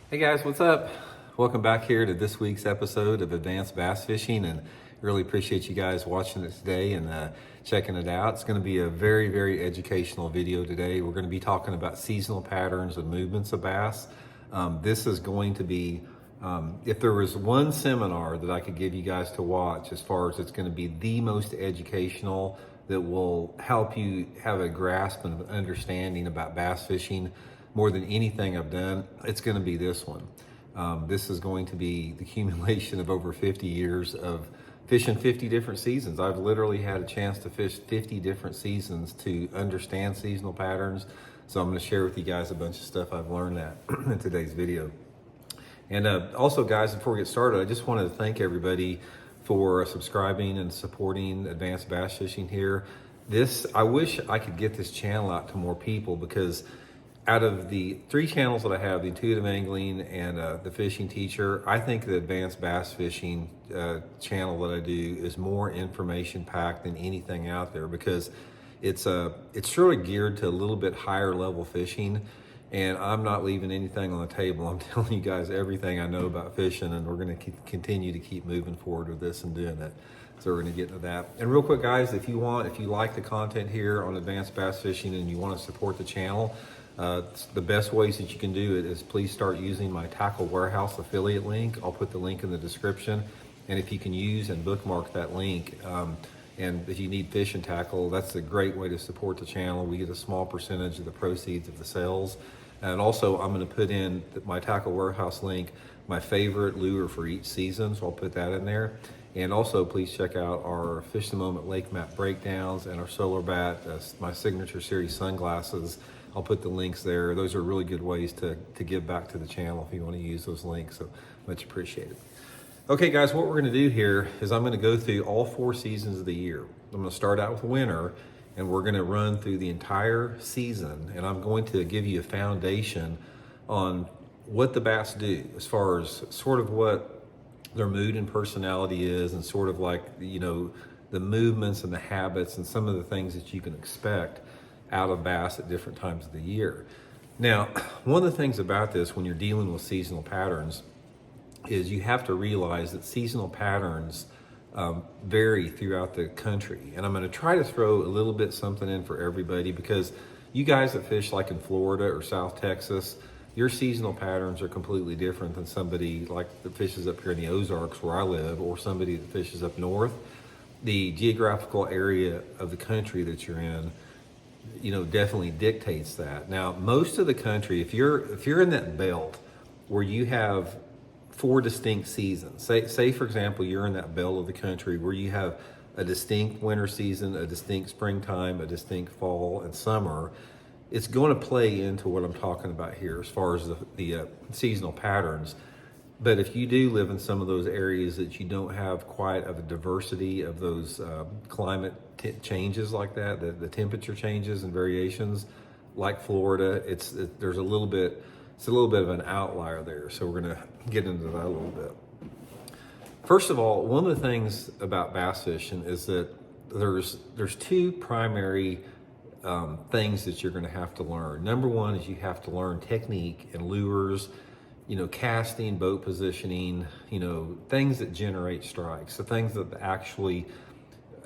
Hey guys, what's up? Welcome back here to this week's episode of Advanced Bass Fishing, and really appreciate you guys watching it today and checking it out. It's going to be a very educational video today. We're going to be talking about seasonal patterns and movements of bass. This is going to be, if there was one seminar that I could give you guys to watch, as far as it's going to be the most educational, that will help you have a grasp and understanding about bass fishing more than anything I've done, it's going to be this one. This is going to be the accumulation of over 50 years of fishing 50 different seasons. I've literally had a chance to fish 50 different seasons to understand seasonal patterns. So I'm going to share with you guys a bunch of stuff I've learned that in today's video. And also, guys, before we get started, I just wanted to thank everybody for subscribing and supporting Advanced Bass Fishing here. I wish I could get this channel out to more people, because out of the 3 channels that I have, the Intuitive Angling and the Fishing Teacher, I think the Advanced Bass Fishing channel that I do is more information packed than anything out there, because it's sort of geared to a little bit higher level fishing, and I'm not leaving anything on the table. I'm telling you guys everything I know about fishing, and we're going to continue to keep moving forward with this and doing it. So we're going to get into that. And real quick, guys, if you like the content here on Advanced Bass Fishing and you want to support the channel, the best ways that you can do it is please start using my Tackle Warehouse affiliate link. I'll put the link in the description. And if you can use and bookmark that link, and if you need fishing tackle, that's a great way to support the channel. We get a small percentage of the proceeds of the sales. And also, I'm going to put in my Tackle Warehouse link, my favorite lure for each season. So I'll put that in there. And also, please check out our Fish the Moment Lake Map breakdowns and our Solar Bat, my signature series sunglasses. I'll put the links there. Those are really good ways to give back to the channel if you want to use those links. So much appreciated. Okay, guys, what we're going to do here is I'm going to go through all 4 seasons of the year. I'm going to start out with winter, and we're going to run through the entire season, and I'm going to give you a foundation on what the bass do, as far as sort of what their mood and personality is, and sort of like, you know, the movements and the habits and some of the things that you can expect out of bass at different times of the year. Now, one of the things about this when you're dealing with seasonal patterns is you have to realize that seasonal patterns vary throughout the country. And I'm going to try to throw a little bit something in for everybody, because you guys that fish like in Florida or South Texas, your seasonal patterns are completely different than somebody like that fishes up here in the Ozarks where I live, or somebody that fishes up north. The geographical area of the country that you're in, you know, definitely dictates that. Now, most of the country, if you're in that belt where you have 4 distinct seasons, say for example, you're in that belt of the country where you have a distinct winter season, a distinct springtime, a distinct fall and summer, it's going to play into what I'm talking about here as far as the seasonal patterns. But if you do live in some of those areas that you don't have quite of a diversity of those climate changes like that, the temperature changes and variations, like Florida, there's a little bit of an outlier there. So we're going to get into that a little bit. First of all, one of the things about bass fishing is that there's 2 primary things that you're going to have to learn. Number one is you have to learn technique and lures, you know, casting, boat positioning, you know, things that generate strikes, the things that actually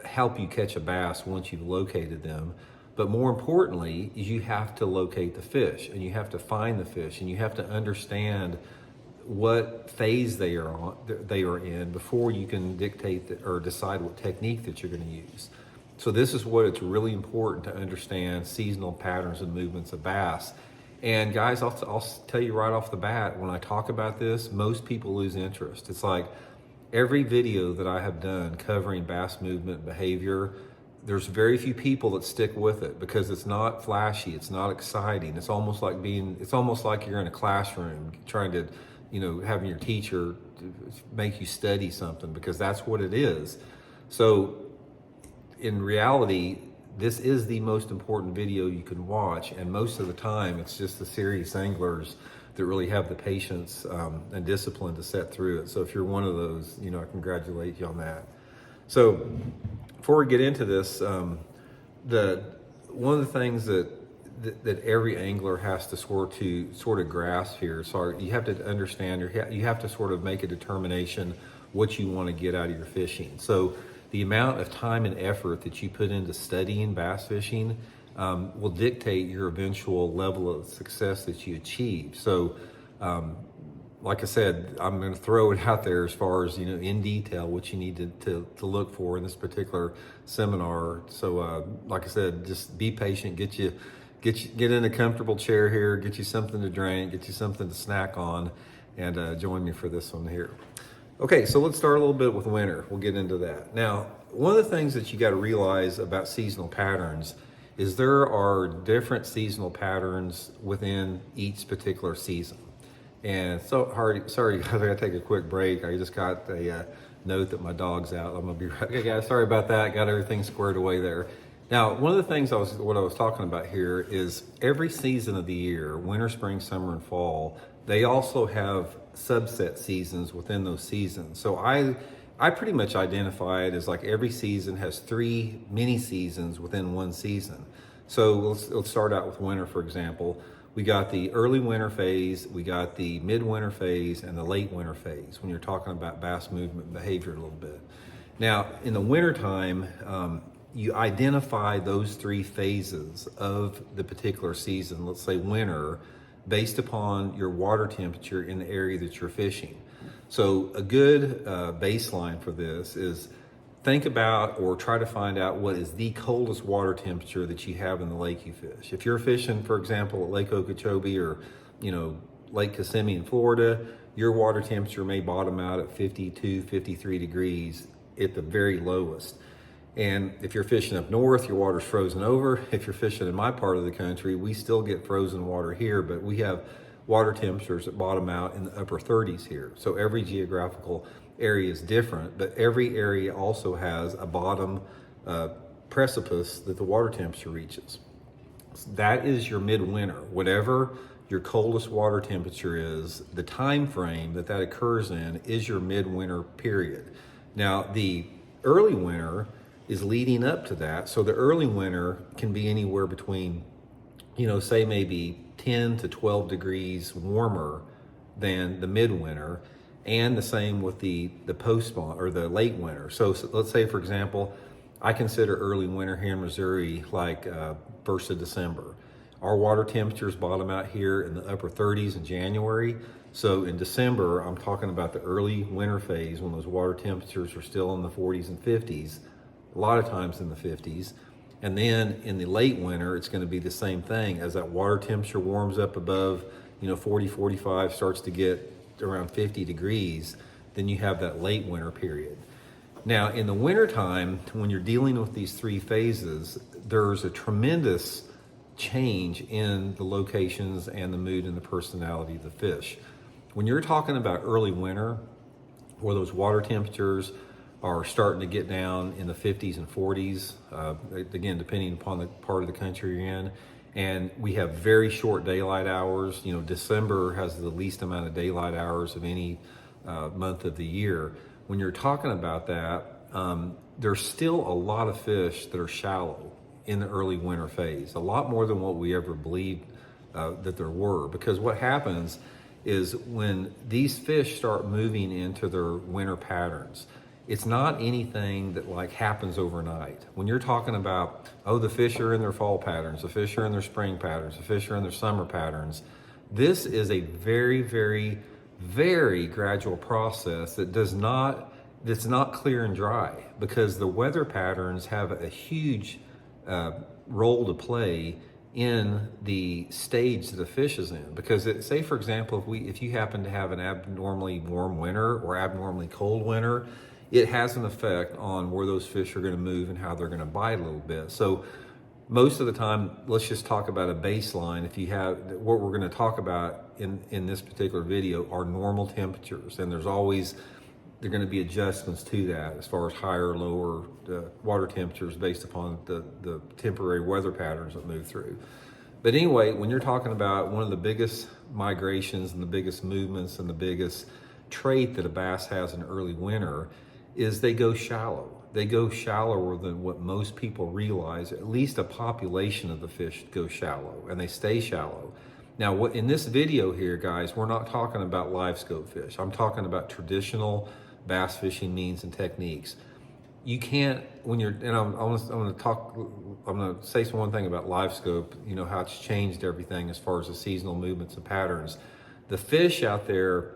help you catch a bass once you've located them. But more importantly, is you have to locate the fish, and you have to find the fish, and you have to understand what phase they are in before you can dictate or decide what technique that you're going to use. So this is what it's really important to understand: seasonal patterns and movements of bass. And guys, I'll tell you right off the bat, when I talk about this, most people lose interest. It's like every video that I have done covering bass movement behavior, there's very few people that stick with it, because it's not flashy, it's not exciting. It's almost like you're in a classroom trying to, you know, having your teacher make you study something, because that's what it is. So in reality, this is the most important video you can watch, and most of the time it's just the serious anglers that really have the patience and discipline to set through it. So if you're one of those, you know, I congratulate you on that. So before we get into this, one of the things that that every angler has to sort of grasp here. So you have to understand, you have to sort of make a determination what you want to get out of your fishing. So the amount of time and effort that you put into studying bass fishing will dictate your eventual level of success that you achieve. So like I said, I'm going to throw it out there as far as, in detail what you need to look for in this particular seminar. So like I said, just be patient, get in a comfortable chair here, get you something to drink, get you something to snack on, and join me for this one here. Okay, so let's start a little bit with winter. We'll get into that. Now, one of the things that you got to realize about seasonal patterns is there are different seasonal patterns within each particular season. And sorry guys, I gotta take a quick break. I just got a note that my dog's out. I'm gonna be right. Okay guys, sorry about that. Got everything squared away there. Now, one of the things what I was talking about here is every season of the year, winter, spring, summer, and fall, they also have subset seasons within those seasons. So I pretty much identify it as like every season has 3 mini seasons within one season. So let's start out with winter, for example. We got the early winter phase, we got the midwinter phase, and the late winter phase when you're talking about bass movement and behavior a little bit. Now, in the wintertime, you identify those 3 phases of the particular season, let's say winter, based upon your water temperature in the area that you're fishing. So a good baseline for this is think about or try to find out what is the coldest water temperature that you have in the lake you fish. If you're fishing, for example, at Lake Okeechobee or, Lake Kissimmee in Florida, your water temperature may bottom out at 52, 53 degrees at the very lowest. And if you're fishing up north, your water's frozen over. If you're fishing in my part of the country, we still get frozen water here, but we have water temperatures that bottom out in the upper 30s here. So every geographical area is different, but every area also has a bottom precipice that the water temperature reaches. So that is your midwinter. Whatever your coldest water temperature is, the time frame that occurs in is your midwinter period. Now, the early winter is leading up to that. So the early winter can be anywhere between, say maybe 10 to 12 degrees warmer than the midwinter, and the same with the post-spawn or the late winter. So let's say, for example, I consider early winter here in Missouri like 1st of December. Our water temperatures bottom out here in the upper 30s in January. So in December, I'm talking about the early winter phase when those water temperatures are still in the 40s and 50s, a lot of times in the 50s. And then in the late winter, it's going to be the same thing. As that water temperature warms up above, 40, 45, starts to get around 50 degrees, then you have that late winter period. Now, in the wintertime, when you're dealing with these 3 phases, there's a tremendous change in the locations and the mood and the personality of the fish. When you're talking about early winter, where those water temperatures are starting to get down in the 50s and 40s, again, depending upon the part of the country you're in. And we have very short daylight hours. December has the least amount of daylight hours of any month of the year. When you're talking about that, there's still a lot of fish that are shallow in the early winter phase, a lot more than what we ever believed that there were. Because what happens is when these fish start moving into their winter patterns, it's not anything that happens overnight. When you're talking about, the fish are in their fall patterns, the fish are in their spring patterns, the fish are in their summer patterns, this is a very, very, very gradual process that's not clear and dry, because the weather patterns have a huge role to play in the stage that the fish is in. Because say, for example, if you happen to have an abnormally warm winter or abnormally cold winter, it has an effect on where those fish are going to move and how they're going to bite a little bit. So most of the time, let's just talk about a baseline. If you have, what we're going to talk about in this particular video are normal temperatures, and there are going to be adjustments to that as far as higher or lower water temperatures based upon the temporary weather patterns that move through. But anyway, when you're talking about one of the biggest migrations and the biggest movements and the biggest trait that a bass has in early winter is they go shallow. they go shallower than what most people realize. At least a population of the fish go shallow, and they stay shallow. Now, what in this video here, guys, we're not talking about live scope fish. I'm talking about traditional bass fishing means and techniques. You can't, when you're, and I'm going to say one thing about live scope, you know, how it's changed everything as far as the seasonal movements and patterns. The fish out there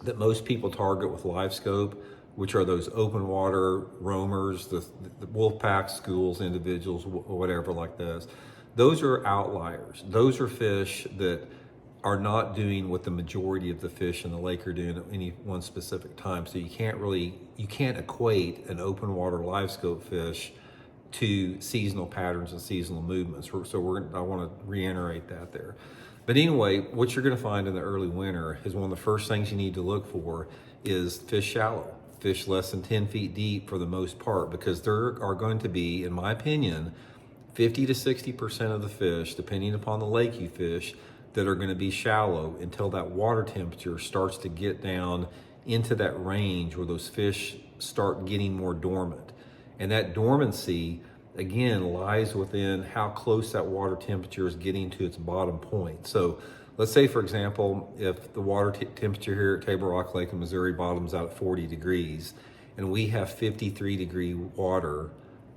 that most people target with live scope, which are those open water roamers, the wolf pack, schools, individuals, whatever like this, those are outliers. Those are fish that are not doing what the majority of the fish in the lake are doing at any one specific time. So you can't equate an open water live scope fish to seasonal patterns and seasonal movements. So I want to reiterate that there. But anyway, what you're going to find in the early winter is one of the first things you need to look for is fish shallow, fish less than 10 feet deep for the most part, because there are going to be, in my opinion, 50 to 60% of the fish, depending upon the lake you fish, that are going to be shallow until that water temperature starts to get down into that range where those fish start getting more dormant. And that dormancy, again, lies within how close that water temperature is getting to its bottom point. So let's say, for example, if the water temperature here at Table Rock Lake in Missouri bottoms out at 40 degrees, and we have 53-degree water,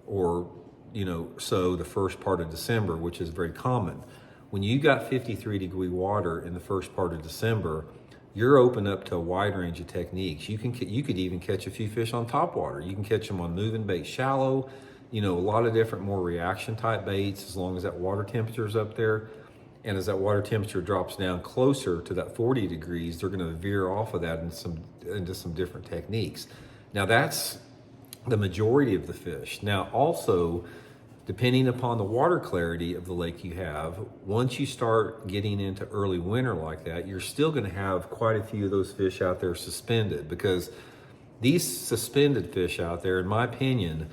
or, you know, so the first part of December, which is very common. When you got 53-degree water in the first part of December, you're open up to a wide range of techniques. You could even catch a few fish on top water. You can catch them on moving bait shallow, you know, a lot of different more reaction type baits, as long as that water temperature is up there. And as that water temperature drops down closer to that 40 degrees, they're going to veer off of that into some different techniques. Now that's the majority of the fish. Now also, depending upon the water clarity of the lake you have, once you start getting into early winter like that, you're still going to have quite a few of those fish out there suspended, because these suspended fish out there, in my opinion,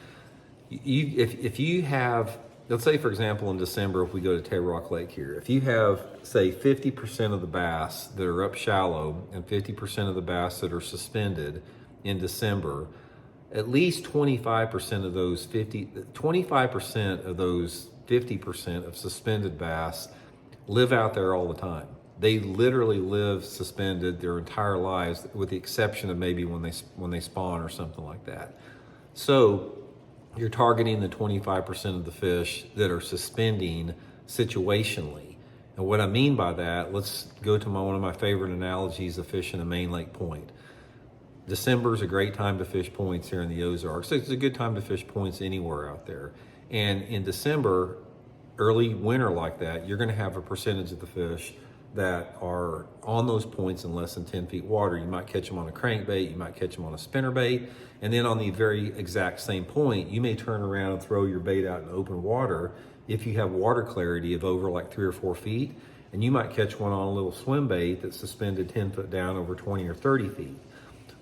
if you have, let's say, for example, in December, if we go to Table Rock Lake here, if you have, say, 50% of the bass that are up shallow and 50% of the bass that are suspended in December, at least 25% of those 25% of those 50% of suspended bass live out there all the time. They literally live suspended their entire lives, with the exception of maybe when they spawn or something like that. So you're targeting the 25% of the fish that are suspending situationally. And what I mean by that, let's go to one of my favorite analogies of fishing a main lake point. December is a great time to fish points here in the Ozarks. It's a good time to fish points anywhere out there. And in December, early winter like that, you're going to have a percentage of the fish that are on those points in less than 10 feet water. You might catch them on a crankbait, you might catch them on a spinnerbait, and then on the very exact same point, you may turn around and throw your bait out in open water if you have water clarity of over like 3 or 4 feet, and you might catch one on a little swim bait that's suspended 10 foot down over 20 or 30 feet.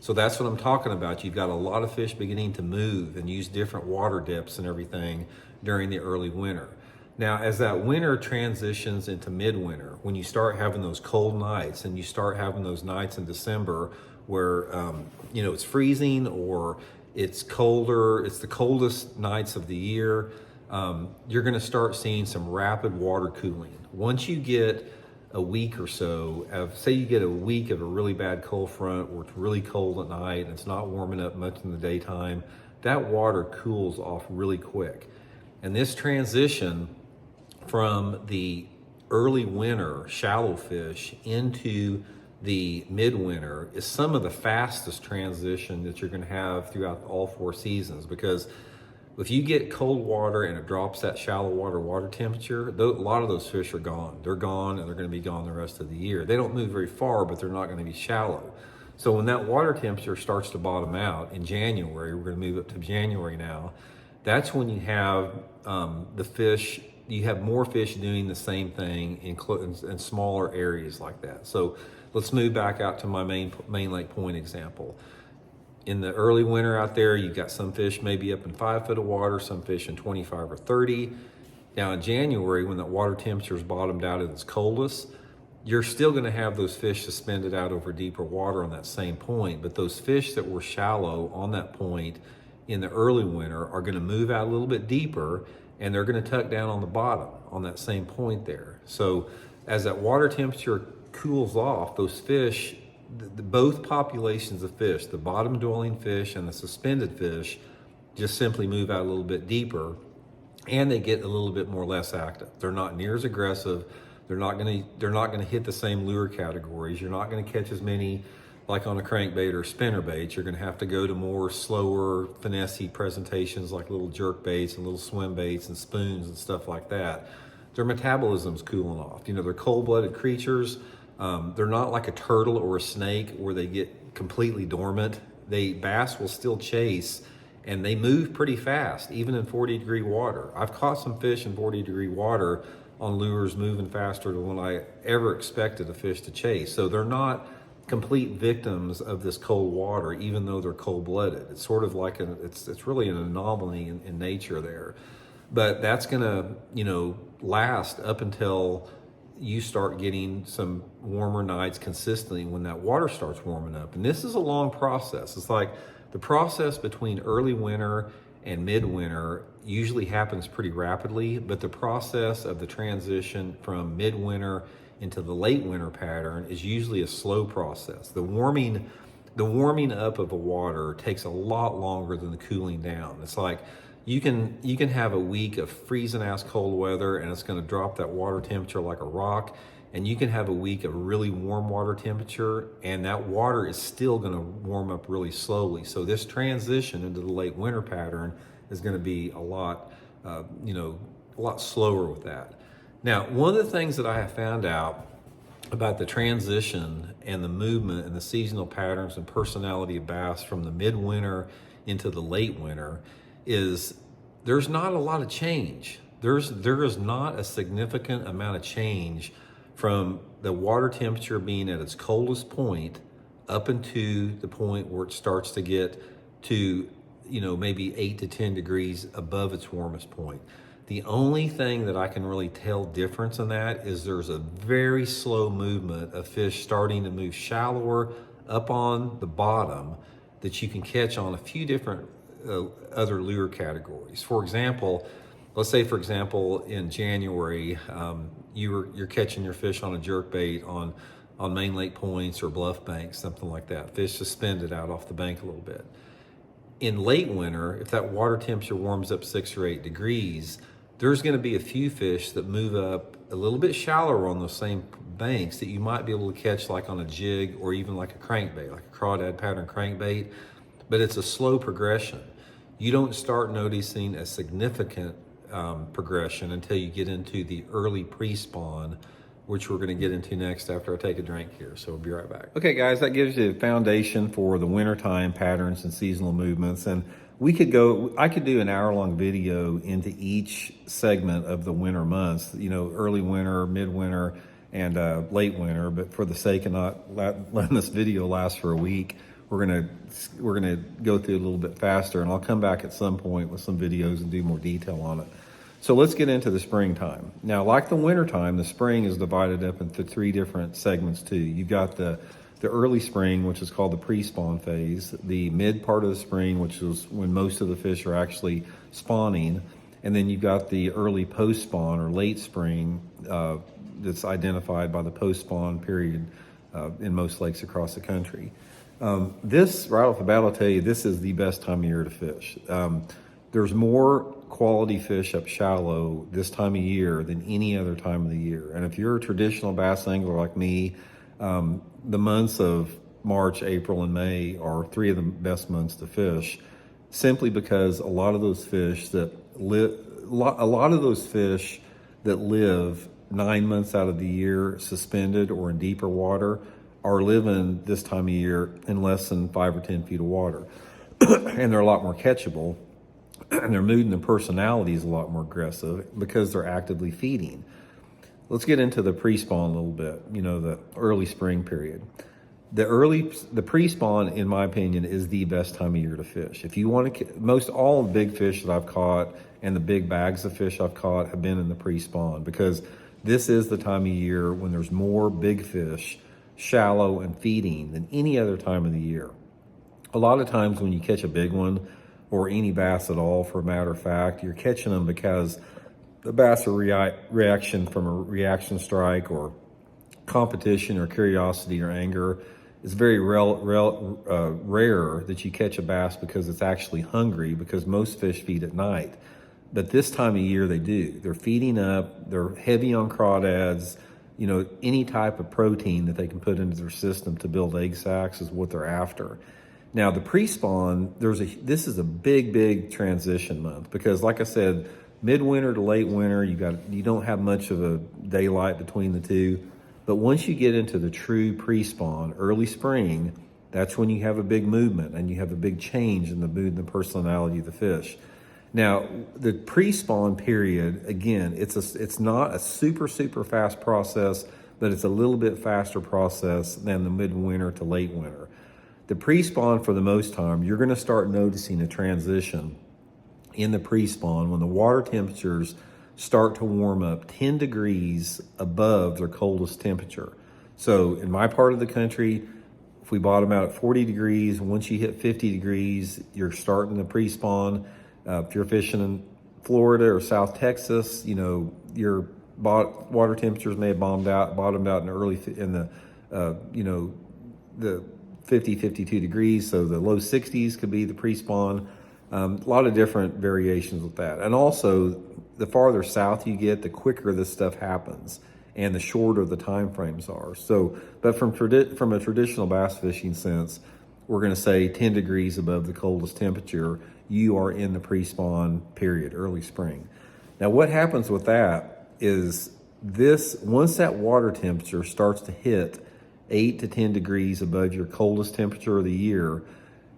So that's what I'm talking about. You've got a lot of fish beginning to move and use different water depths and everything during the early winter. Now, as that winter transitions into midwinter, when you start having those cold nights and you start having those nights in December where, you know, it's freezing or it's colder, it's the coldest nights of the year, you're going to start seeing some rapid water cooling. Once you get a week or so of, say you get a week of a really bad cold front where it's really cold at night and it's not warming up much in the daytime, that water cools off really quick. And this transition from the early winter shallow fish into the midwinter is some of the fastest transition that you're going to have throughout all 4 seasons, because if you get cold water and it drops that shallow water temperature, a lot of those fish are gone. They're gone, and they're going to be gone the rest of the year. They don't move very far, but they're not going to be shallow. So when that water temperature starts to bottom out in January, we're going to move up to January now, that's when you have the fish, you have more fish doing the same thing in smaller areas like that. So let's move back out to my main lake point example. In the early winter out there, you've got some fish maybe up in 5 foot of water, some fish in 25 or 30. Now in January, when that water temperature is bottomed out at its coldest, you're still going to have those fish suspended out over deeper water on that same point. But those fish that were shallow on that point in the early winter are going to move out a little bit deeper, and they're going to tuck down on the bottom on that same point there. So as that water temperature cools off, those fish, both populations of fish, the bottom dwelling fish and the suspended fish, just simply move out a little bit deeper, and they get a little bit more less active. They're not near as aggressive. They're not going to hit the same lure categories. You're not going to catch as many like on a crankbait or spinner bait. You're going to have to go to more slower, finessey presentations like little jerk baits and little swim baits and spoons and stuff like that. Their metabolism's cooling off. They're cold-blooded creatures. They're not like a turtle or a snake where they get completely dormant. Bass will still chase, and they move pretty fast, even in 40-degree water. I've caught some fish in 40-degree water on lures moving faster than when I ever expected a fish to chase. So they're not complete victims of this cold water, even though they're cold-blooded. It's sort of like it's really an anomaly in nature there. But that's gonna, last up until you start getting some warmer nights consistently when that water starts warming up. And this is a long process. It's like the process between early winter and midwinter usually happens pretty rapidly, but the process of the transition from midwinter into the late winter pattern is usually a slow process. The warming up of the water takes a lot longer than the cooling down. It's like you can have a week of freezing ass cold weather and it's going to drop that water temperature like a rock, and you can have a week of really warm water temperature and that water is still going to warm up really slowly. So this transition into the late winter pattern is going to be a lot slower with that. Now, one of the things that I have found out about the transition and the movement and the seasonal patterns and personality of bass from the midwinter into the late winter is there's not a lot of change. There is not a significant amount of change from the water temperature being at its coldest point up into the point where it starts to get to, maybe 8 to 10 degrees above its warmest point. The only thing that I can really tell difference in that is there's a very slow movement of fish starting to move shallower up on the bottom that you can catch on a few different other lure categories. For example, let's say, in January, you're catching your fish on a jerk bait on main lake points or bluff banks, something like that. Fish suspended out off the bank a little bit. In late winter, if that water temperature warms up 6 or 8 degrees, there's going to be a few fish that move up a little bit shallower on those same banks that you might be able to catch like on a jig or even like a crankbait, like a crawdad pattern crankbait, but it's a slow progression. You don't start noticing a significant progression until you get into the early pre-spawn, which we're going to get into next after I take a drink here. So we'll be right back. Okay, guys, that gives you a foundation for the wintertime patterns and seasonal movements. And I could do an hour-long video into each segment of the winter months, early winter, midwinter, and late winter. But for the sake of not letting this video last for a week, we're gonna go through it a little bit faster, and I'll come back at some point with some videos and do more detail on it. So let's get into the springtime. Now, like the wintertime, the spring is divided up into 3 different segments too. You've got the early spring, which is called the pre-spawn phase, the mid part of the spring, which is when most of the fish are actually spawning, and then you've got the early post-spawn or late spring that's identified by the post-spawn period in most lakes across the country. This, right off the bat, I'll tell you, this is the best time of year to fish. There's more quality fish up shallow this time of year than any other time of the year. And if you're a traditional bass angler like me, the months of March, April, and May are 3 of the best months to fish, simply because a lot of those fish that live 9 months out of the year suspended or in deeper water are living this time of year in less than 5 or 10 feet of water. And they're a lot more catchable, and their mood and their personality is a lot more aggressive because they're actively feeding. Let's get into the pre-spawn a little bit, the early spring period. The pre-spawn, in my opinion, is the best time of year to fish. If you want to, all the big fish that I've caught and the big bags of fish I've caught have been in the pre-spawn, because this is the time of year when there's more big fish, shallow and feeding than any other time of the year. A lot of times when you catch a big one, or any bass at all, for a matter of fact. You're catching them because the bass are reaction from a reaction strike or competition or curiosity or anger. It's very rare that you catch a bass because it's actually hungry, because most fish feed at night. But this time of year they do. They're feeding up, they're heavy on crawdads, any type of protein that they can put into their system to build egg sacs is what they're after. Now the pre-spawn, this is a big transition month, because like I said, midwinter to late winter, you don't have much of a daylight between the two. But once you get into the true pre-spawn, early spring, that's when you have a big movement and you have a big change in the mood and the personality of the fish. Now, the pre-spawn period, again, it's not a super fast process, but it's a little bit faster process than the midwinter to late winter. The pre-spawn, for the most time, you're going to start noticing a transition in the pre-spawn when the water temperatures start to warm up 10 degrees above their coldest temperature. So in my part of the country, if we bottom out at 40 degrees, once you hit 50 degrees, you're starting the pre-spawn. If you're fishing in Florida or South Texas, your water temperatures may have bottomed out in the 50, 52 degrees. So the low 60s could be the pre-spawn. A lot of different variations with that. And also, the farther south you get, the quicker this stuff happens and the shorter the time frames are. So, but from a traditional bass fishing sense, we're going to say 10 degrees above the coldest temperature, you are in the pre-spawn period, early spring. Now, what happens with that is once that water temperature starts to hit 8 to 10 degrees above your coldest temperature of the year,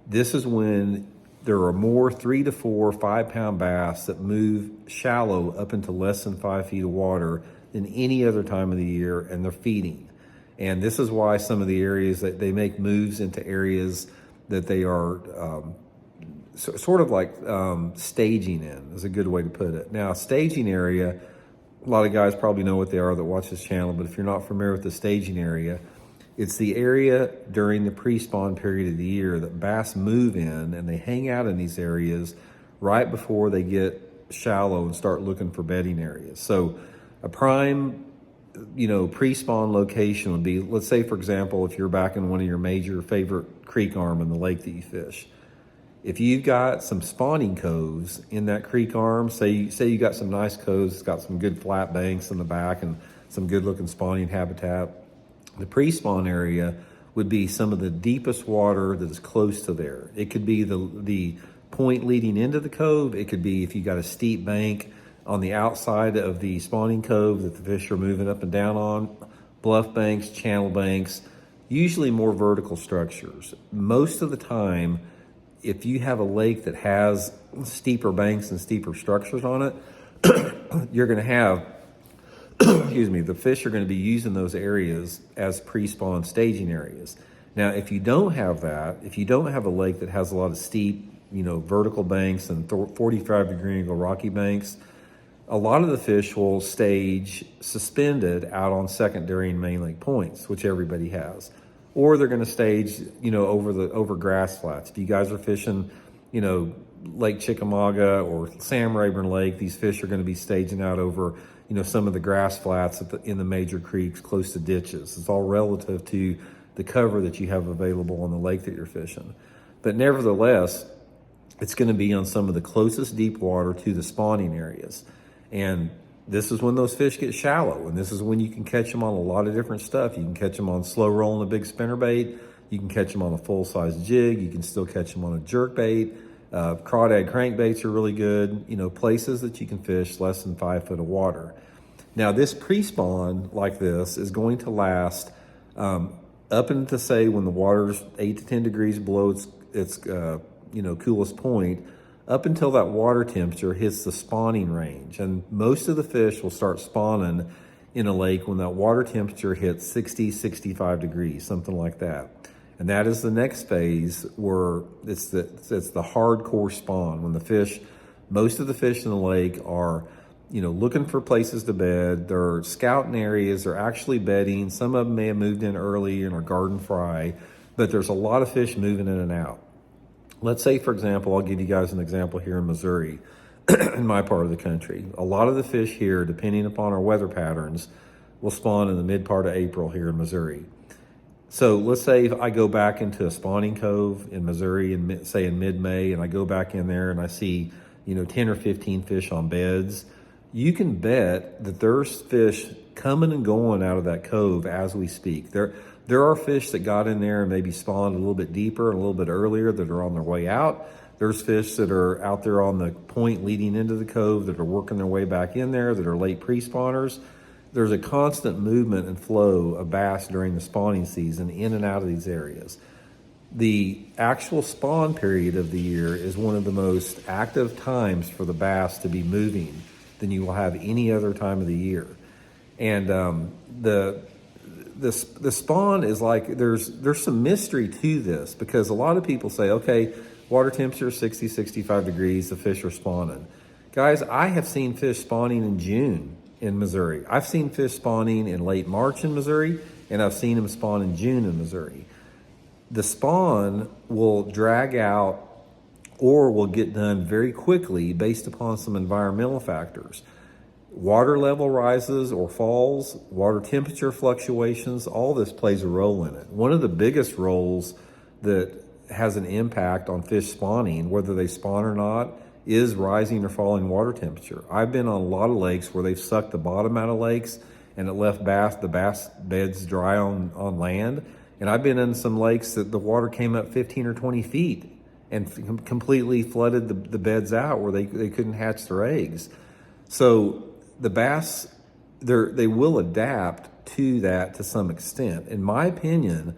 this is when there are more 3 to 4 5-pound bass that move shallow up into less than 5 feet of water than any other time of the year, and they're feeding. And this is why some of the areas that they make moves into areas that they are sort of like staging in, is a good way to put it. Now, staging area, a lot of guys probably know what they are that watch this channel, but if you're not familiar with the staging area, it's the area during the pre-spawn period of the year that bass move in, and they hang out in these areas right before they get shallow and start looking for bedding areas. So a prime, pre-spawn location would be, let's say, for example, if you're back in one of your major favorite creek arm in the lake that you fish. If you've got some spawning coves in that creek arm, say you got some nice coves, it's got some good flat banks in the back and some good looking spawning habitat, the pre-spawn area would be some of the deepest water that is close to there. It could be the point leading into the cove. It could be if you got a steep bank on the outside of the spawning cove that the fish are moving up and down on, bluff banks, channel banks, usually more vertical structures. Most of the time, if you have a lake that has steeper banks and steeper structures on it, you're going to have the fish are going to be using those areas as pre-spawn staging areas. Now, if you don't have that, if you don't have a lake that has a lot of steep, vertical banks and 45-degree angle rocky banks, a lot of the fish will stage suspended out on secondary and main lake points, which everybody has. Or they're going to stage, over grass flats. If you guys are fishing, Lake Chickamauga or Sam Rayburn Lake, these fish are going to be staging out over some of the grass flats in the major creeks close to ditches. It's all relative to the cover that you have available on the lake that you're fishing. But nevertheless, it's going to be on some of the closest deep water to the spawning areas. And this is when those fish get shallow, and this is when you can catch them on a lot of different stuff. You can catch them on slow rolling a big spinnerbait. You can catch them on a full-size jig. You can still catch them on a jerkbait. Crawdad crankbaits are really good, places that you can fish less than 5 foot of water. Now, this pre-spawn like this is going to last up into, say, when the water's 8 to 10 degrees below its coolest point, up until that water temperature hits the spawning range. And most of the fish will start spawning in a lake when that water temperature hits 60, 65 degrees, something like that. And that is the next phase where it's the hardcore spawn, when most of the fish in the lake are, looking for places to bed. They're scouting areas. They're actually bedding. Some of them may have moved in early and are garden fry, but there's a lot of fish moving in and out. Let's say, for example, I'll give you guys an example here in Missouri, in my part of the country. A lot of the fish here, depending upon our weather patterns, will spawn in the mid part of April here in Missouri. So let's say if I go back into a spawning cove in Missouri, in, say in mid-May, and I go back in there and I see, 10 or 15 fish on beds, you can bet that there's fish coming and going out of that cove as we speak. There are fish that got in there and maybe spawned a little bit deeper and a little bit earlier that are on their way out. There's fish that are out there on the point leading into the cove that are working their way back in there, that are late pre-spawners. There's a constant movement and flow of bass during the spawning season in and out of these areas. The actual spawn period of the year is one of the most active times for the bass to be moving than you will have any other time of the year. And the spawn is like, there's some mystery to this, because a lot of people say, okay, water temperature 60, 65 degrees, the fish are spawning. Guys, I have seen fish spawning in June in Missouri. I've seen fish spawning in late March in Missouri, and I've seen them spawn in June in Missouri. The spawn will drag out or will get done very quickly based upon some environmental factors. Water level rises or falls, water temperature fluctuations, all this plays a role in it. One of the biggest roles that has an impact on fish spawning, whether they spawn or not, is rising or falling water temperature. I've been on a lot of lakes where they've sucked the bottom out of lakes and it left the bass beds dry on land. And I've been in some lakes that the water came up 15 or 20 feet and completely flooded the beds out where they couldn't hatch their eggs. So the bass, they will adapt to that to some extent. In my opinion,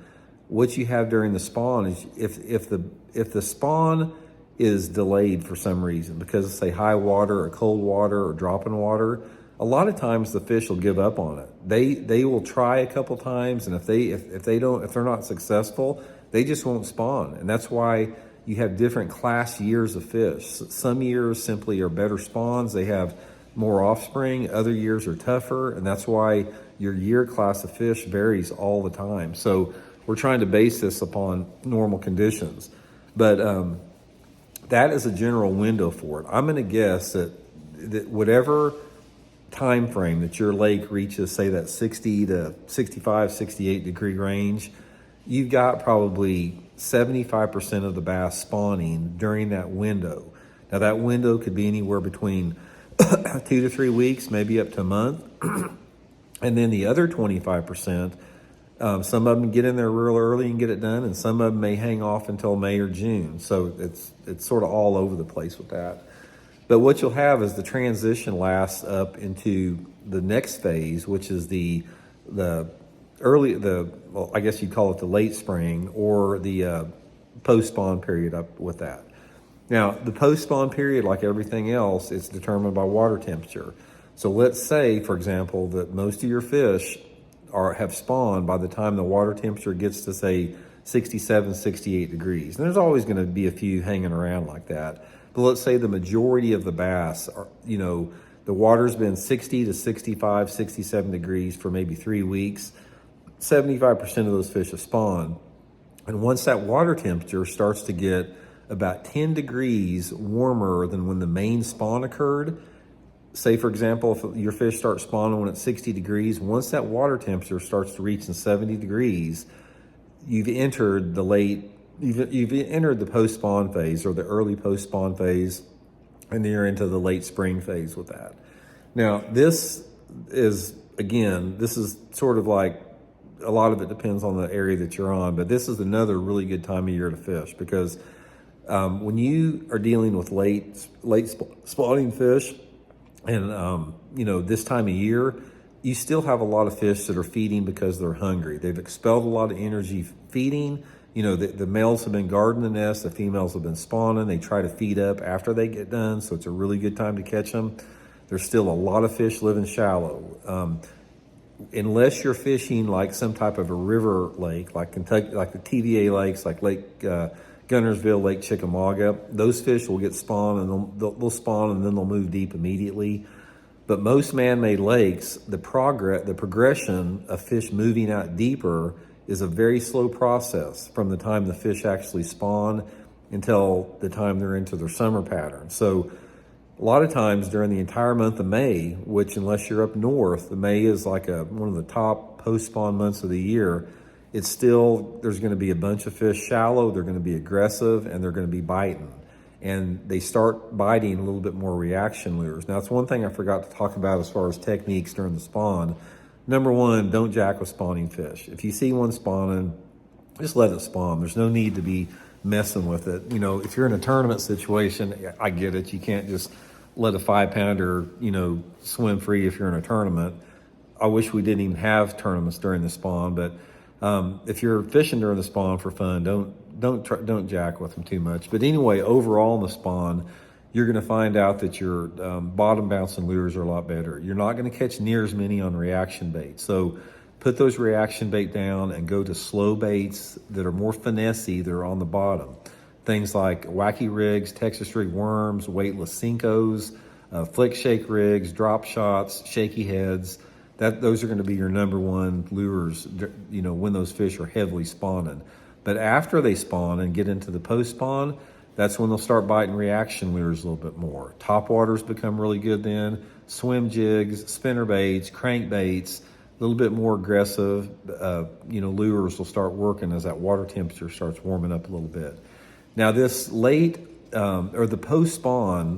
what you have during the spawn is if the spawn is delayed for some reason, because of, say, high water or cold water or dropping water, a lot of times the fish will give up on it. They will try a couple times, and if they're not successful, they just won't spawn. And that's why you have different class years of fish. Some years simply are better spawns. They have more offspring. Other years are tougher, and that's why your year class of fish varies all the time. So we're trying to base this upon normal conditions. But that is a general window for it. I'm going to guess that whatever time frame that your lake reaches, say that 60 to 65, 68 degree range, you've got probably 75% of the bass spawning during that window. Now that window could be anywhere between 2 to 3 weeks, maybe up to a month. And then the other 25%, some of them get in there real early and get it done, and some of them may hang off until May or June. So it's sort of all over the place with that. But what you'll have is the transition lasts up into the next phase, which is well, I guess you'd call it the late spring, or the post-spawn period up with that. Now, the post-spawn period, like everything else, it's determined by water temperature. So let's say, for example, that most of your fish have spawned by the time the water temperature gets to, say, 67, 68 degrees. And there's always going to be a few hanging around like that. But let's say the majority of the bass are, the water's been 60 to 65, 67 degrees for maybe 3 weeks. 75% of those fish have spawned. And once that water temperature starts to get about 10 degrees warmer than when the main spawn occurred, say, for example, if your fish start spawning when it's 60 degrees, once that water temperature starts to reach in 70 degrees, you've entered the post-spawn phase, or the early post-spawn phase, and then you're into the late spring phase with that. Now, this is sort of like, a lot of it depends on the area that you're on, but this is another really good time of year to fish, because when you are dealing with late spawning fish, and this time of year, you still have a lot of fish that are feeding because they're hungry. They've expelled a lot of energy feeding. The males have been guarding the nest, the females have been spawning. They try to feed up after they get done, so it's a really good time to catch them. There's still a lot of fish living shallow. Unless you're fishing like some type of a river lake, like Kentucky, like the TVA lakes, like Lake Gunnersville, Lake Chickamauga, those fish will get spawned, and they'll spawn, and then they'll move deep immediately. But most man-made lakes, the progression of fish moving out deeper is a very slow process from the time the fish actually spawn until the time they're into their summer pattern. So a lot of times during the entire month of May, which unless you're up north, the May is like one of the top post-spawn months of the year, there's going to be a bunch of fish shallow, they're going to be aggressive, and they're going to be biting. And they start biting a little bit more reaction lures. Now, it's one thing I forgot to talk about as far as techniques during the spawn. Number one, don't jack with spawning fish. If you see one spawning, just let it spawn. There's no need to be messing with it. You know, if you're in a tournament situation, I get it. You can't just let a 5-pounder, swim free if you're in a tournament. I wish we didn't even have tournaments during the spawn, but if you're fishing during the spawn for fun, don't jack with them too much. But anyway, overall in the spawn, you're going to find out that your bottom bouncing lures are a lot better. You're not going to catch near as many on reaction bait. So put those reaction bait down and go to slow baits that are more finessey that are on the bottom. Things like wacky rigs, Texas rig worms, weightless Cincos, flick shake rigs, drop shots, shaky heads. Those are going to be your number one lures, when those fish are heavily spawning. But after they spawn and get into the post-spawn, that's when they'll start biting reaction lures a little bit more. Top waters become really good then. Swim jigs, spinner baits, crank baits, a little bit more aggressive, lures will start working as that water temperature starts warming up a little bit. Now this late, or the post-spawn,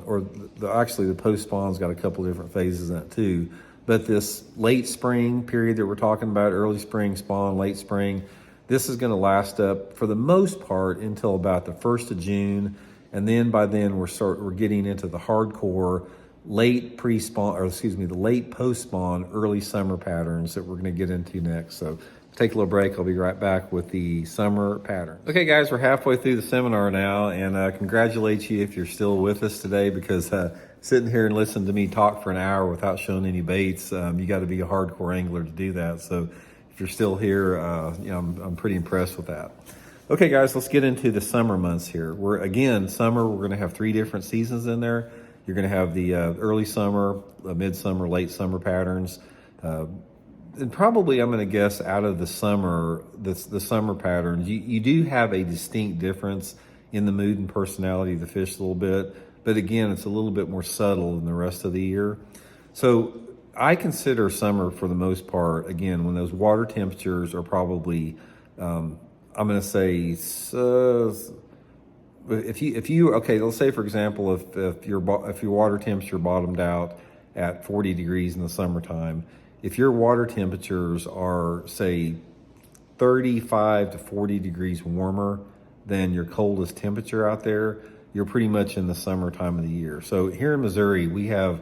the post-spawn's got a couple different phases in it too, but this late spring period that we're talking about, early spring spawn, late spring, this is going to last up for the most part until about the 1st of June. And then by then we're getting into the hardcore late the late post-spawn, early summer patterns that we're going to get into next. So take a little break. I'll be right back with the summer pattern. Okay, guys, we're halfway through the seminar now, and congratulate you if you're still with us today, because sitting here and listening to me talk for an hour without showing any baits, you got to be a hardcore angler to do that. So if you're still here, I'm pretty impressed with that. Okay, guys, let's get into the summer months here. Summer, we're going to have 3 different seasons in there. You're going to have the early summer, midsummer, late summer patterns. And probably, I'm going to guess, out of the summer, the summer patterns, you do have a distinct difference in the mood and personality of the fish a little bit. But again, it's a little bit more subtle than the rest of the year. So I consider summer, for the most part, again, when those water temperatures are probably, I'm going to say, let's say, for example, if your water temperature bottomed out at 40 degrees in the summertime, if your water temperatures are, say, 35 to 40 degrees warmer than your coldest temperature out there, you're pretty much in the summertime of the year. So here in Missouri, we have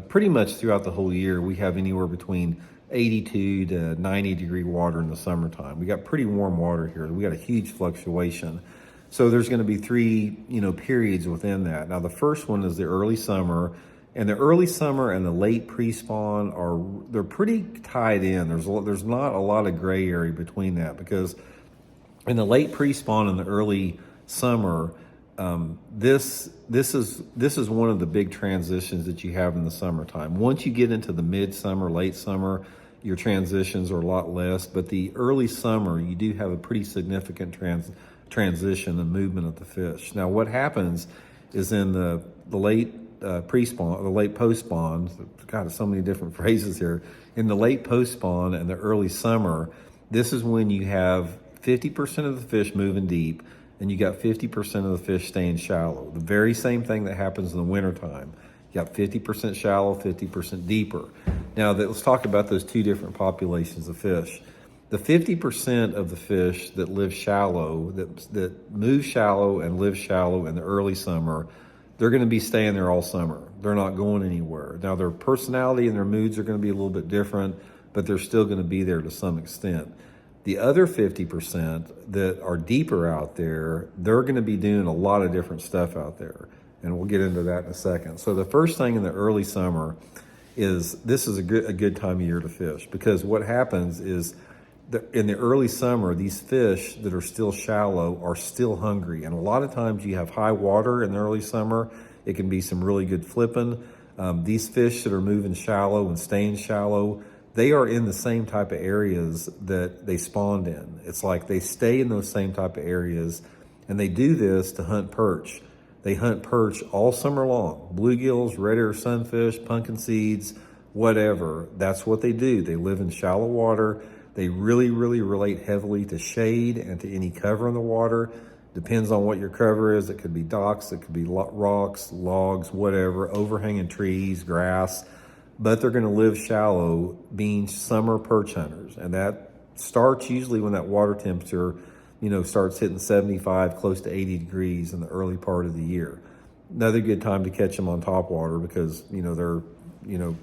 pretty much throughout the whole year, we have anywhere between 82 to 90 degree water in the summertime. We got pretty warm water here. We got a huge fluctuation. So there's going to be 3, periods within that. Now the first one is the early summer, and the early summer and the late pre-spawn they're pretty tied in. There's not a lot of gray area between that, because in the late pre-spawn and the early summer, this is one of the big transitions that you have in the summertime. Once you get into the midsummer, late summer, your transitions are a lot less. But the early summer, you do have a pretty significant transition and movement of the fish. Now, what happens is in the late pre-spawn, the late post-spawn, God, so many different phrases here. In the late post-spawn and the early summer, this is when you have 50% of the fish moving deep, and you got 50% of the fish staying shallow. The very same thing that happens in the wintertime. You got 50% shallow, 50% deeper. Now, let's talk about those 2 different populations of fish. The 50% of the fish that live shallow, that move shallow and live shallow in the early summer, they're going to be staying there all summer. They're not going anywhere. Now, their personality and their moods are going to be a little bit different, but they're still going to be there to some extent. The other 50% that are deeper out there, they're going to be doing a lot of different stuff out there. And we'll get into that in a second. So the first thing in the early summer is this is a good time of year to fish, because what happens is in the early summer, these fish that are still shallow are still hungry. And a lot of times you have high water in the early summer. It can be some really good flipping. These fish that are moving shallow and staying shallow, they are in the same type of areas that they spawned in. It's like they stay in those same type of areas And they do this to hunt perch. They hunt perch all summer long. Bluegills, red ear sunfish, pumpkin seeds, whatever. That's what they do. They live in shallow water. They really, really relate heavily to shade and to any cover in the water. Depends on what your cover is. It could be docks, it could be rocks, logs, whatever, overhanging trees, grass. But they're going to live shallow, being summer perch hunters. And that starts usually when that water temperature, starts hitting 75, close to 80 degrees in the early part of the year. Another good time to catch them on top water because, they're,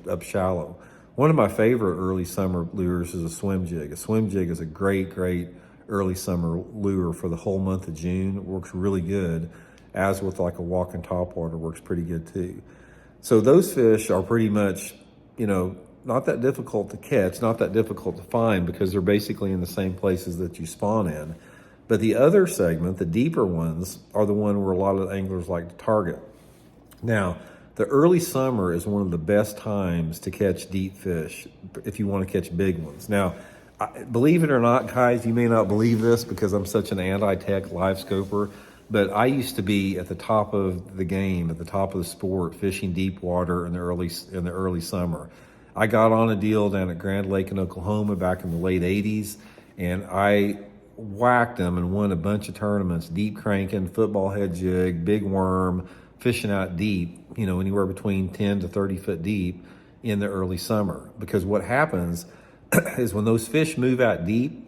up shallow. One of my favorite early summer lures is a swim jig. A swim jig is a great, great early summer lure for the whole month of June. It works really good, as with like a walking topwater works pretty good too. So those fish are pretty much, not that difficult to catch, not that difficult to find because they're basically in the same places that you spawn in. But the other segment, the deeper ones, are the one where a lot of anglers like to target. Now, the early summer is one of the best times to catch deep fish if you want to catch big ones. Now, believe it or not, guys, you may not believe this because I'm such an anti-tech live scoper, but I used to be at the top of the game, at the top of the sport, fishing deep water in the early summer. I got on a deal down at Grand Lake in Oklahoma back in the late 80s, and I whacked them and won a bunch of tournaments, deep cranking, football head jig, big worm, fishing out deep, anywhere between 10 to 30 foot deep in the early summer. Because what happens is when those fish move out deep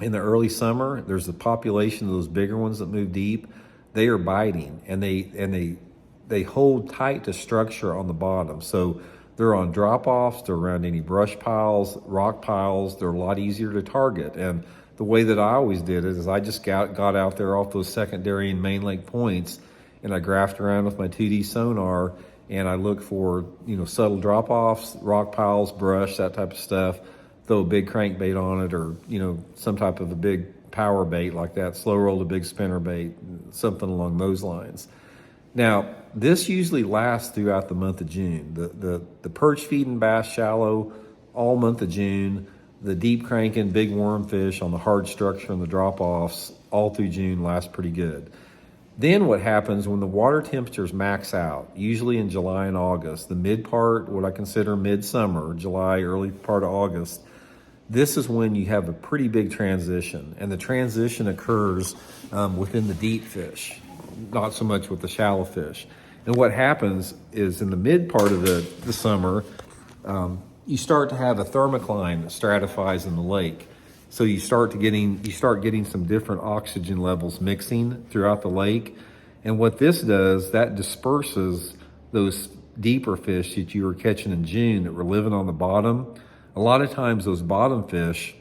in the early summer, there's a population of those bigger ones that move deep. They are biting and they hold tight to structure on the bottom. So they're on drop-offs, they're around any brush piles, rock piles, they're a lot easier to target. And the way that I always did it is I just got out there off those secondary and main lake points, and I graphed around with my 2D sonar, and I look for, subtle drop-offs, rock piles, brush, that type of stuff, throw a big crankbait on it, or, some type of a big power bait like that, slow roll a big spinner bait, something along those lines. Now, this usually lasts throughout the month of June. The perch feeding bass shallow all month of June. The deep cranking big worm fish on the hard structure and the drop-offs all through June last pretty good. Then what happens when the water temperatures max out, usually in July and August, the mid part, what I consider midsummer, July, early part of August, this is when you have a pretty big transition. And the transition occurs within the deep fish, not so much with the shallow fish. And what happens is in the mid part of the summer, you start to have a thermocline that stratifies in the lake. So you start getting some different oxygen levels mixing throughout the lake. And what this does, that disperses those deeper fish that you were catching in June that were living on the bottom. A lot of times those bottom fish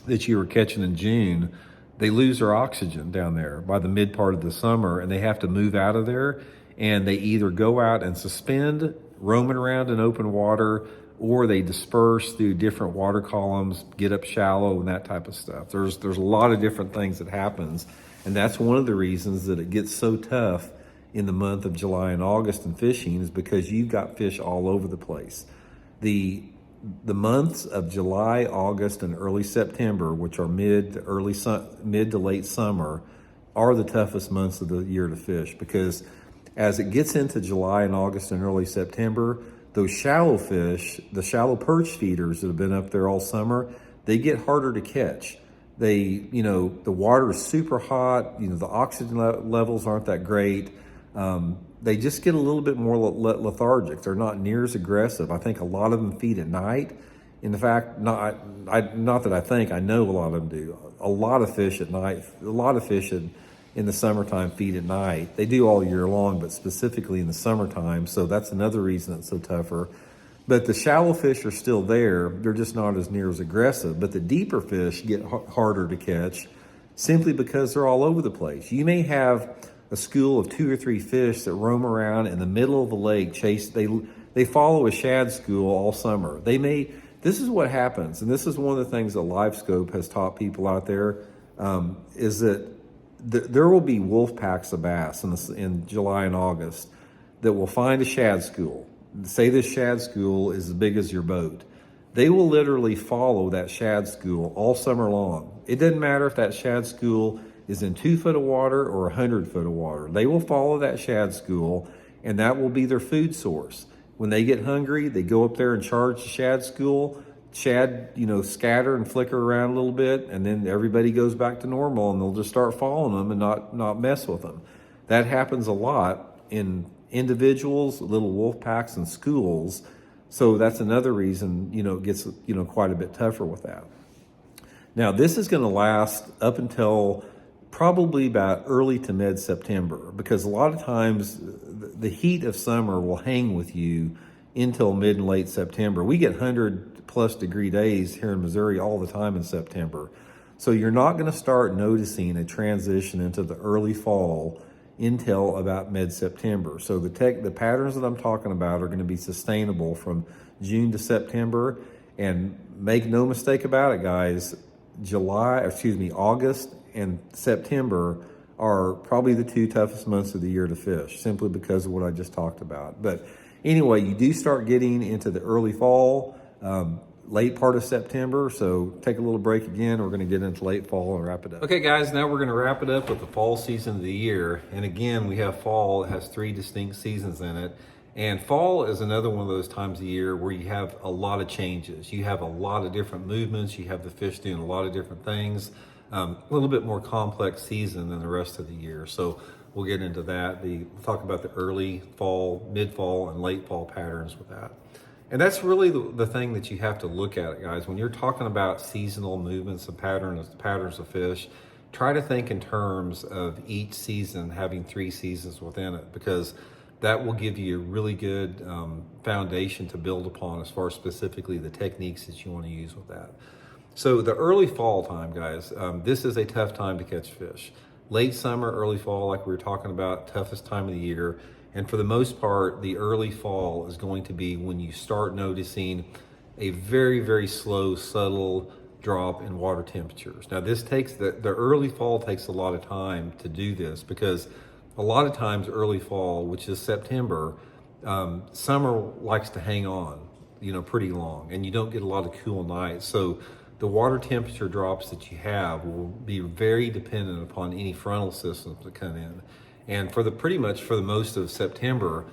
that you were catching in June, they lose their oxygen down there by the mid part of the summer, and they have to move out of there, and they either go out and suspend, roaming around in open water, or they disperse through different water columns, get up shallow, and that type of stuff. There's a lot of different things that happens, and that's one of the reasons that it gets so tough in the month of July and August in fishing, is because you've got fish all over the place. The months of July, August, and early September, which are mid to late summer, are the toughest months of the year to fish, because as it gets into July and August and early September, those shallow fish, the shallow perch feeders that have been up there all summer, they get harder to catch. The water is super hot, the oxygen levels aren't that great. They just get a little bit more lethargic. They're not near as aggressive. I think a lot of them feed at night. In fact, I know a lot of them do. A lot of fish at night, a lot of fish in the summertime feed at night. They do all year long, but specifically in the summertime. So that's another reason it's so tougher. But the shallow fish are still there. They're just not as near as aggressive. But the deeper fish get harder to catch simply because they're all over the place. You may have a school of 2 or 3 fish that roam around in the middle of the lake, they follow a shad school all summer. This is what happens, and this is one of the things that LiveScope has taught people out there, is that there will be wolf packs of bass in July and August that will find a shad school. Say this shad school is as big as your boat. They will literally follow that shad school all summer long. It doesn't matter if that shad school is in 2 foot of water or 100 foot of water. They will follow that shad school, and that will be their food source. When they get hungry, they go up there and charge the shad school. Shad, scatter and flicker around a little bit, and then everybody goes back to normal, and they'll just start following them and not mess with them. That happens a lot in individuals, little wolf packs, and schools. So that's another reason, it gets, quite a bit tougher with that. Now, this is going to last up until probably about early to mid-September, because a lot of times the heat of summer will hang with you until mid and late September. We get 100+ degree days here in Missouri all the time in September. So you're not going to start noticing a transition into the early fall until about mid-September. So the patterns that I'm talking about are going to be sustainable from June to September. And make no mistake about it, guys, August and September are probably the 2 toughest months of the year to fish, simply because of what I just talked about. But anyway, you do start getting into the early fall, late part of September. So take a little break again. We're going to get into late fall and wrap it up. Okay, guys, now we're going to wrap it up with the fall season of the year. And again, we have fall. It has 3 distinct seasons in it. And fall is another one of those times of year where you have a lot of changes. You have a lot of different movements. You have the fish doing a lot of different things. A little bit more complex season than the rest of the year. So we'll get into that. We'll talk about the early fall, mid-fall, and late fall patterns with that. And that's really the thing that you have to look at, guys. When you're talking about seasonal movements and patterns of fish, try to think in terms of each season having 3 seasons within it, because that will give you a really good foundation to build upon as far as specifically the techniques that you want to use with that. So the early fall time, guys, this is a tough time to catch fish. Late summer, early fall, like we were talking about, toughest time of the year. And for the most part, the early fall is going to be when you start noticing a very, very slow, subtle drop in water temperatures. Now, this takes the early fall takes a lot of time to do this, because a lot of times early fall, which is September, summer likes to hang on, pretty long, and you don't get a lot of cool nights. So the water temperature drops that you have will be very dependent upon any frontal systems that come in. And for the most of September,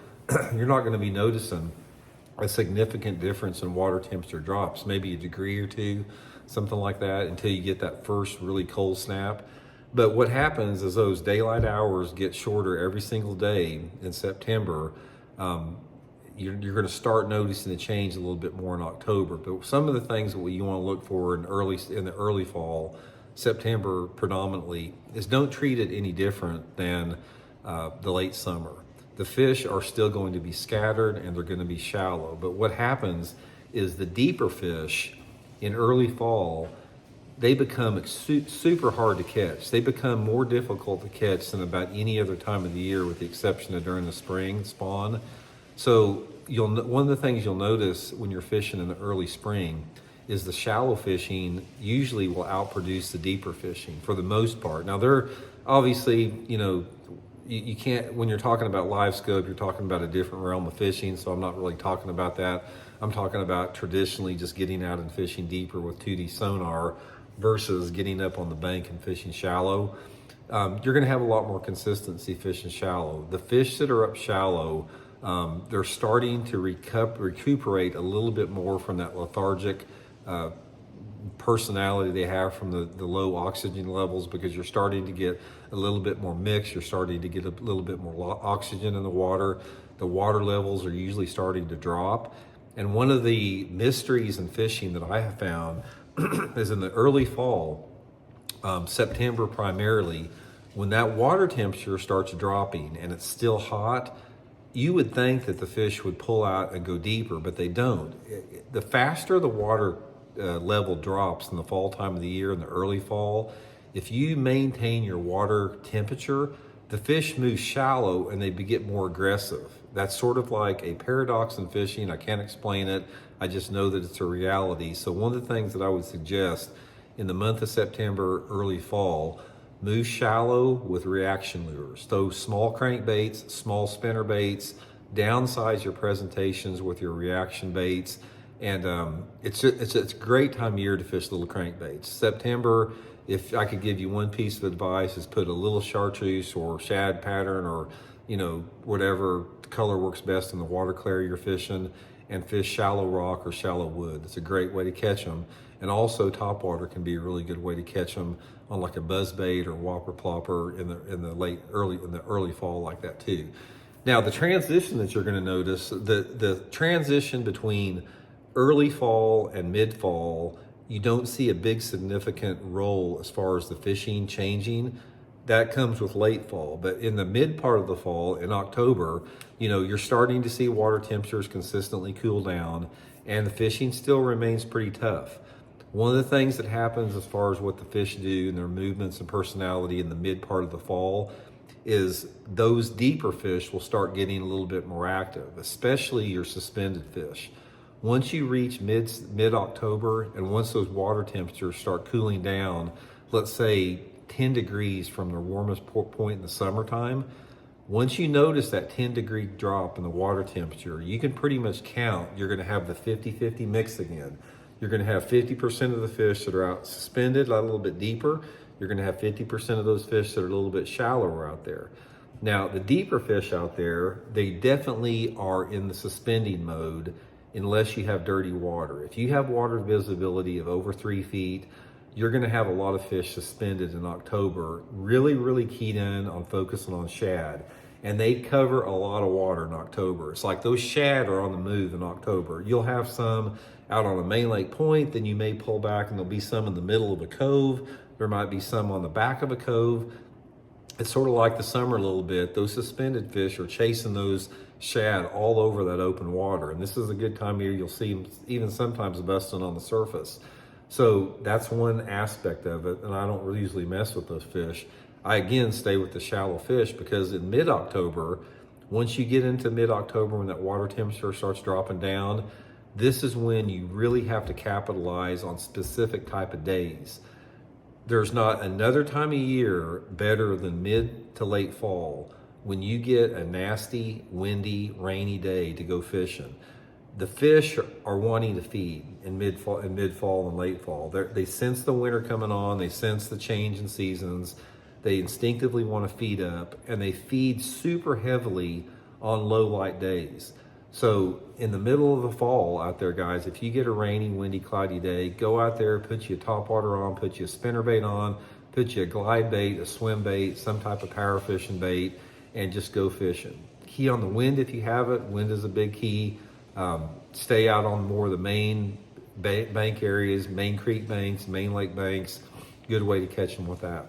you're not going to be noticing a significant difference in water temperature drops, maybe a degree or 2, something like that, until you get that first really cold snap. But what happens is those daylight hours get shorter every single day in September. You're going to start noticing a change a little bit more in October. But some of the things that you want to look for in the early fall, September predominantly, is don't treat it any different than the late summer. The fish are still going to be scattered and they're going to be shallow. But what happens is the deeper fish in early fall, they become super hard to catch. They become more difficult to catch than about any other time of the year, with the exception of during the spring spawn. So one of the things you'll notice when you're fishing in the early spring is the shallow fishing usually will outproduce the deeper fishing for the most part. Now, they're obviously, you can't, when you're talking about live scope, you're talking about a different realm of fishing, so I'm not really talking about that. I'm talking about traditionally just getting out and fishing deeper with 2D sonar versus getting up on the bank and fishing shallow. You're going to have a lot more consistency fishing shallow. The fish that are up shallow, they're starting to recuperate a little bit more from that lethargic personality they have from the low oxygen levels, because you're starting to get a little bit more mix. You're starting to get a little bit more oxygen in the water. The water levels are usually starting to drop. And one of the mysteries in fishing that I have found is in the early fall, September primarily, when that water temperature starts dropping and it's still hot, you would think that the fish would pull out and go deeper, but they don't. The faster the water level drops in the fall time of the year, in the early fall, if you maintain your water temperature, the fish move shallow and they get more aggressive. That's sort of like a paradox in fishing. I can't explain it. I just know that it's a reality. So one of the things that I would suggest in the month of September, early fall, move shallow with reaction lures. Those small crankbaits, small spinner baits, downsize your presentations with your reaction baits. And it's a great time of year to fish little crankbaits. September, if I could give you one piece of advice, is put a little chartreuse or shad pattern, or whatever color works best in the water clarity you're fishing, and fish shallow rock or shallow wood. That's a great way to catch them. And also topwater can be a really good way to catch them on like a buzzbait or whopper plopper in the early fall like that too. Now the transition that you're going to notice, the transition between early fall and mid fall, you don't see a big significant role as far as the fishing changing. That comes with late fall. But in the mid part of the fall, in October, you're starting to see water temperatures consistently cool down, and the fishing still remains pretty tough. One of the things that happens as far as what the fish do and their movements and personality in the mid part of the fall is those deeper fish will start getting a little bit more active, especially your suspended fish. Once you reach mid-October, and once those water temperatures start cooling down, let's say 10 degrees from the warmest point in the summertime, once you notice that 10-degree drop in the water temperature, you can pretty much count you're going to have the 50-50 mix again. You're going to have 50% of the fish that are out suspended, a little bit deeper. You're going to have 50% of those fish that are a little bit shallower out there. Now, the deeper fish out there, they definitely are in the suspending mode unless you have dirty water. If you have water visibility of over 3 feet, you're going to have a lot of fish suspended in October, really, really keyed in on focusing on shad. And they cover a lot of water in October. It's like those shad are on the move in October. You'll have some out on a main lake point, then you may pull back and there'll be some in the middle of a cove. There might be some on the back of a cove. It's sort of like the summer a little bit. Those suspended fish are chasing those shad all over that open water. And this is a good time of year. You'll see them even sometimes busting on the surface. So that's one aspect of it. And I don't usually mess with those fish. I again stay with the shallow fish because in mid-October, once you get into mid-October when that water temperature starts dropping down, this is when you really have to capitalize on specific type of days. There's not another time of year better than mid to late fall when you get a nasty, windy, rainy day to go fishing. The fish are wanting to feed in mid-fall and late fall. They sense the winter coming on. They sense the change in seasons. They instinctively want to feed up, and they feed super heavily on low light days. So in the middle of the fall out there, guys, if you get a rainy, windy, cloudy day, go out there, put you a topwater on, put you a spinnerbait on, put you a glide bait, a swim bait, some type of power fishing bait, and just go fishing. Key on the wind if you have it. Wind is a big key. Stay out on more of the main bank areas, main creek banks, main lake banks. Good way to catch them with that.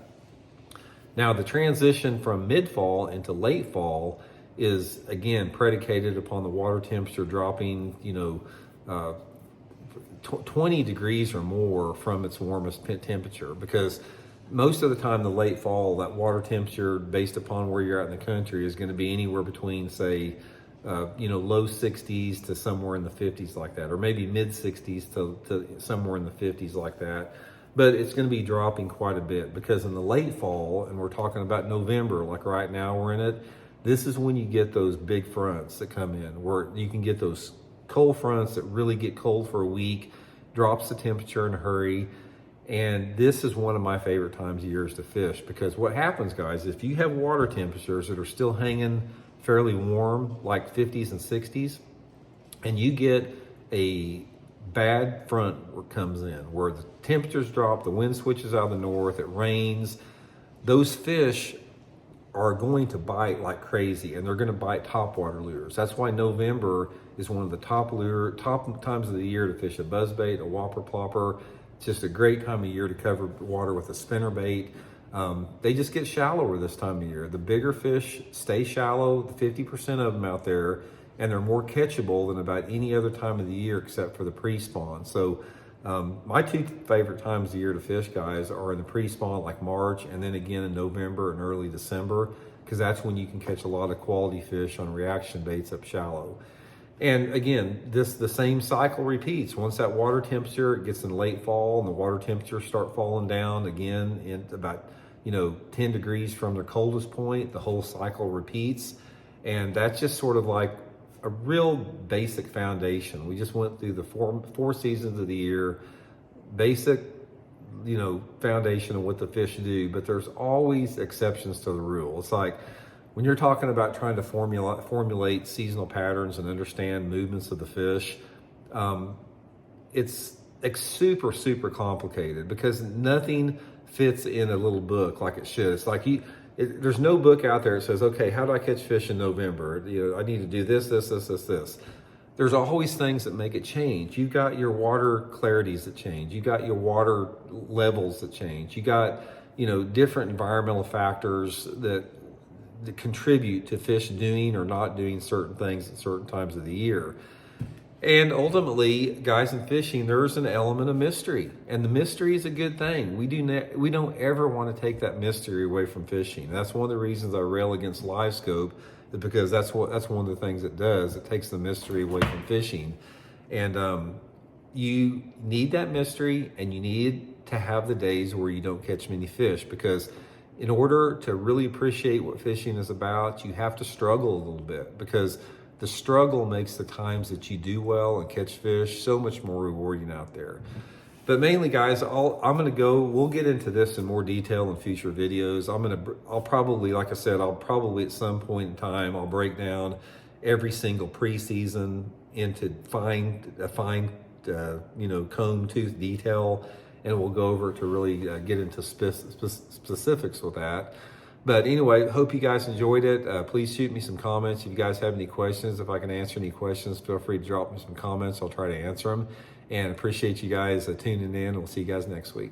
Now the transition from mid-fall into late fall is again predicated upon the water temperature dropping, 20 degrees or more from its warmest temperature, because most of the time the late fall, that water temperature based upon where you're at in the country is going to be anywhere between say low 60s to somewhere in the 50s like that, or maybe mid 60s to somewhere in the 50s like that. But it's going to be dropping quite a bit because in the late fall, and we're talking about November, like right now we're in it, this is when you get those big fronts that come in, where you can get those cold fronts that really get cold for a week, drops the temperature in a hurry. And this is one of my favorite times of years to fish, because what happens, guys, if you have water temperatures that are still hanging fairly warm, like 50s and 60s, and you get a bad front comes in where the temperatures drop, the wind switches out of the north, it rains, those fish are going to bite like crazy, and they're going to bite topwater lures. That's why November is one of the top times of the year to fish a buzzbait, a whopper plopper. It's just a great time of year to cover water with a spinnerbait. They just get shallower this time of year. The bigger fish stay shallow, 50% of them out there, and they're more catchable than about any other time of the year except for the pre-spawn. So my two favorite times of the year to fish, guys, are in the pre-spawn, like March, and then again in November and early December, because that's when you can catch a lot of quality fish on reaction baits up shallow. And again, the same cycle repeats. Once that water temperature gets in late fall and the water temperatures start falling down again in about 10 degrees from their coldest point, the whole cycle repeats. And that's just sort of like a real basic foundation. We just went through the four seasons of the year, basic, foundation of what the fish do, but there's always exceptions to the rule. It's like when you're talking about trying to formulate seasonal patterns and understand movements of the fish, it's super, super complicated because nothing fits in a little book like it should. It's like there's no book out there that says, okay, how do I catch fish in November? I need to do this. There's always things that make it change. You've got your water clarities that change. You got your water levels that change. You got, different environmental factors that contribute to fish doing or not doing certain things at certain times of the year. And ultimately, guys, in fishing, there's an element of mystery, and the mystery is a good thing. We don't ever want to take that mystery away from fishing. That's one of the reasons I rail against live scope, is because that's one of the things it does. It takes the mystery away from fishing, and you need that mystery, and you need to have the days where you don't catch many fish, because in order to really appreciate what fishing is about, you have to struggle a little bit, because the struggle makes the times that you do well and catch fish so much more rewarding out there. But mainly, guys, we'll get into this in more detail in future videos. I'll probably, like I said, at some point in time, I'll break down every single preseason into fine comb tooth detail, and we'll go over to really get into specifics with that. But anyway, hope you guys enjoyed it. Please shoot me some comments. If you guys have any questions, if I can answer any questions, feel free to drop me some comments. I'll try to answer them. And appreciate you guys tuning in. We'll see you guys next week.